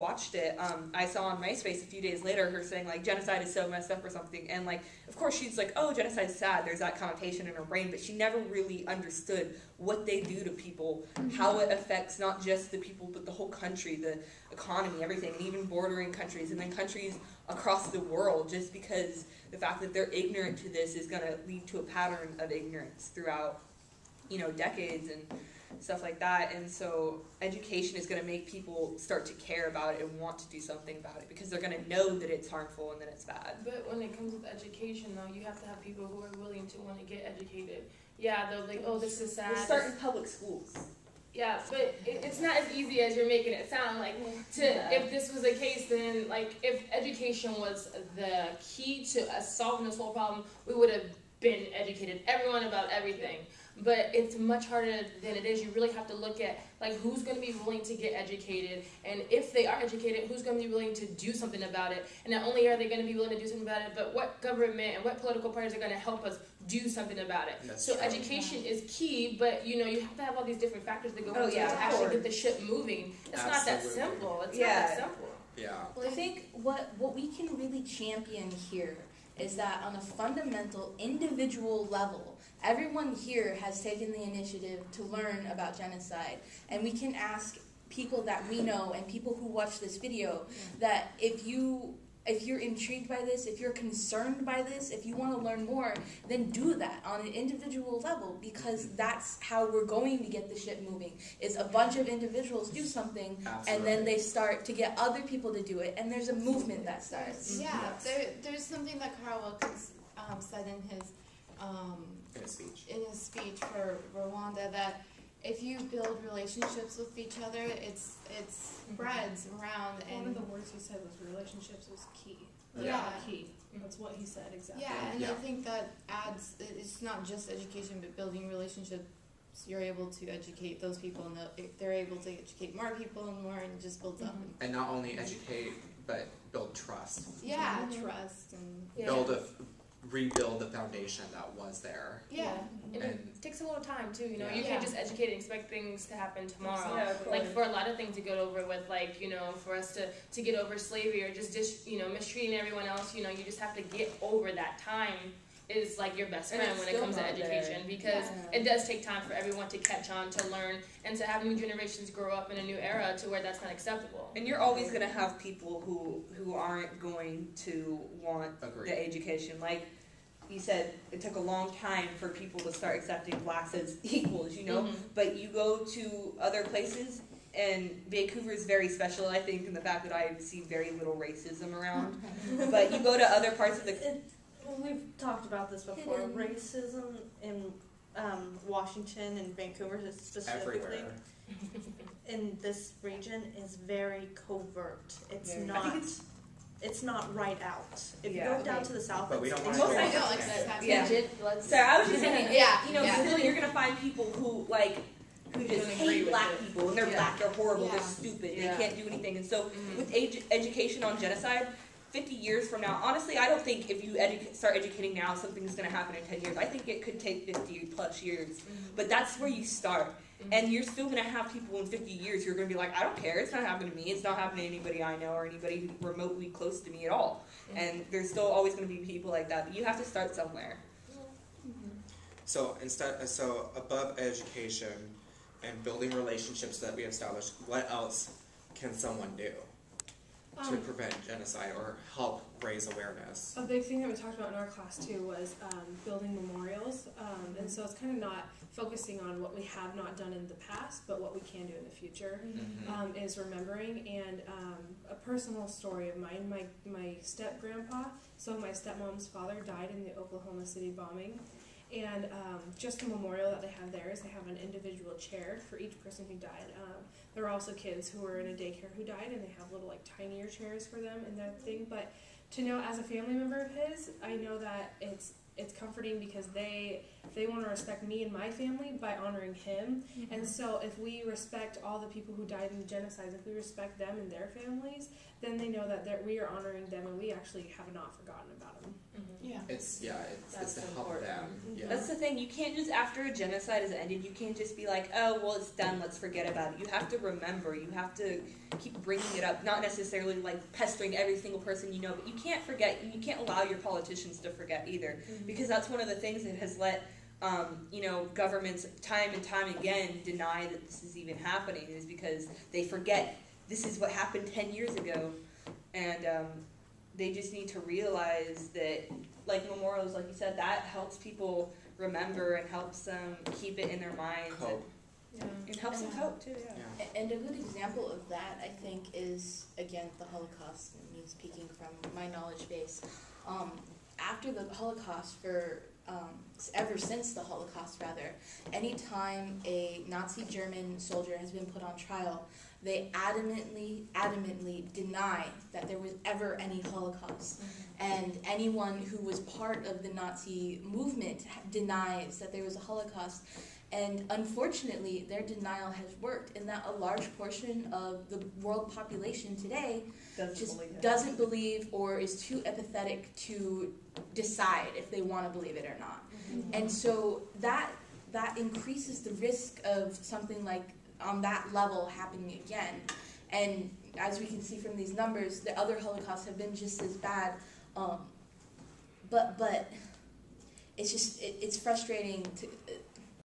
watched it, I saw on MySpace a few days later her saying like genocide is so messed up or something, and like of course she's like, oh, genocide's sad, there's that connotation in her brain, but she never really understood what they do to people, how it affects not just the people but the whole country, the economy, everything, and even bordering countries, and then countries across the world, just because the fact that they're ignorant to this is going to lead to a pattern of ignorance throughout, you know, decades and stuff like that. And so education is going to make people start to care about it and want to do something about it, because they're going to know that it's harmful and that it's bad. But when it comes with education, though, you have to have people who are willing to want to get educated. Yeah, they'll be like, oh, this is sad. We'll start in public schools. Yeah, but it's not as easy as you're making it sound. Like, if this was the case, then, like, if education was the key to us solving this whole problem, we would have been educated, everyone about everything. But it's much harder than it is. You really have to look at, like, who's going to be willing to get educated, and if they are educated, who's going to be willing to do something about it. And not only are they going to be willing to do something about it, but what government and what political parties are going to help us do something about it. That's so true. Education is key, but, you know, you have to have all these different factors that go into yeah, it to actually get the ship moving. It's not that simple. It's not that simple. Yeah. Well, I think what we can really champion here is that on a fundamental, individual level, everyone here has taken the initiative to learn about genocide. And we can ask people that we know and people who watch this video that if you're intrigued by this, if you're concerned by this, if you want to learn more, then do that on an individual level, because that's how we're going to get the ship moving, is a bunch of individuals do something, and then they start to get other people to do it, and there's a movement that starts. Yeah, there's something that Carl Wilkins said in his speech for Rwanda, that if you build relationships with each other, it spreads around. And one of the words he said was relationships was key. Key. That's what he said exactly. Yeah, and I think that adds. It's not just education, but building relationships. You're able to educate those people, and they're able to educate more people and more, and it just builds up. And not only educate, but build trust. Yeah, trust and rebuild the foundation that was there. Yeah, and it takes a little time too, you know. You can't just educate and expect things to happen tomorrow. Like, for a lot of things to get over with, like, you know, for us to get over slavery or just you know, mistreating everyone else, you know, you just have to get over that. Time is like your best friend when it comes to education, because it does take time for everyone to catch on, to learn, and to have new generations grow up in a new era to where that's not acceptable. And you're always going to have people who aren't going to want the education. Like you said, it took a long time for people to start accepting blacks as equals, you know, but you go to other places, and Vancouver is very special, I think, in the fact that I see very little racism around, but you go to other parts of the... We've talked about this before. Racism in Washington and Vancouver specifically, everywhere. In this region, is very covert. It's not right out. If you go down to the south, but we don't want So I was just saying, you know, still you're gonna find people who just hate black people, and they're black, they're horrible, they're stupid, they can't do anything. And so with education on genocide, 50 years from now, honestly, I don't think if you start educating now, something's going to happen in 10 years. I think it could take 50 plus years. But that's where you start. And you're still going to have people in 50 years who are going to be like, I don't care, it's not happening to me, it's not happening to anybody I know or anybody remotely close to me at all. And there's still always going to be people like that. But you have to start somewhere. So above education and building relationships that we established, what else can someone do to prevent genocide or help raise awareness? A big thing that we talked about in our class too was building memorials, and so it's kind of not focusing on what we have not done in the past, but what we can do in the future, is remembering. And a personal story of mine, my step-grandpa, so my stepmom's father died in the Oklahoma City bombing. And just the memorial that they have there is they have an individual chair for each person who died. There are also kids who were in a daycare who died, and they have little, like, tinier chairs for them and that thing. But to know, as a family member of his, I know that it's comforting because they want to respect me and my family by honoring him. And so if we respect all the people who died in the genocides, if we respect them and their families, then they know that we are honoring them and we actually have not forgotten about them. Yeah. It's That's to help important. them. Yeah. That's the thing. You can't just, after a genocide has ended, you can't just be like, oh, well, it's done, let's forget about it. You have to remember. You have to keep bringing it up. Not necessarily like pestering every single person you know, but you can't forget. You can't allow your politicians to forget either, because that's one of the things that has let governments time and time again deny that this is even happening, is because they forget this is what happened 10 years ago, and they just need to realize that, like memorials, like you said, that helps people remember and helps them keep it in their minds. Cope. And helps them cope too, yeah. And a good example of that, I think, is, again, the Holocaust. Me speaking from my knowledge base. After the Holocaust, ever since the Holocaust, rather, anytime a Nazi German soldier has been put on trial, they adamantly deny that there was ever any Holocaust. And anyone who was part of the Nazi movement denies that there was a Holocaust. And unfortunately, their denial has worked, in that a large portion of the world population today doesn't believe or is too apathetic to decide if they want to believe it or not. And so that increases the risk of something like on that level happening again. And as we can see from these numbers, the other Holocausts have been just as bad. But it's just it's frustrating